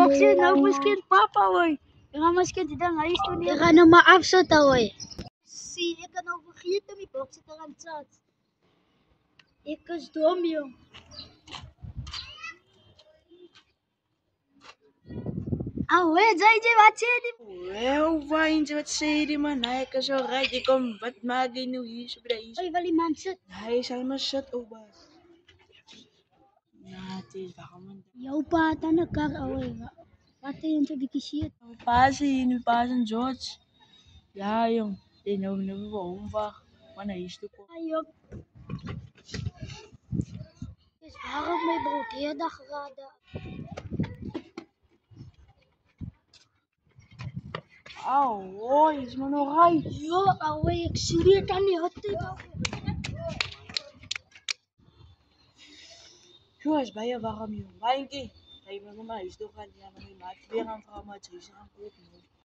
Oxen, nou misschien papa hoor. Ik ga misschien die dan huis doen. Ik ga nou maar afzetten hoor. Zie, ik kan nou vergeten mijn box zit er aan het zat. Ik is dom jong. Hoor, zei je wat zei die? Wel, Wijntje, wat zei die man? Hij kan zo rijden. Kom, wat maak je nu hier zo bij Hoi, wel iemand zit. Hij is helemaal zat, oh baas. Ja, het is waarom. Jouw pa aan de kar hoor. Wat heb je zo bekijkt? Nu paas en George. Ja, jong. Die nou wel omwacht. Maar hij is te kort. Ayo. Dus waarom mijn brood heel dag geraden? Auw, hoi, is maar nog rijdt. Ja, ouwe, ik zie het aan die hotte. Jongens, ben je warm, jong? Wijntje. Hij wil naar mij, is toch aan die aan mijn maat. Weer aan vrouw, maar het is aan kopen.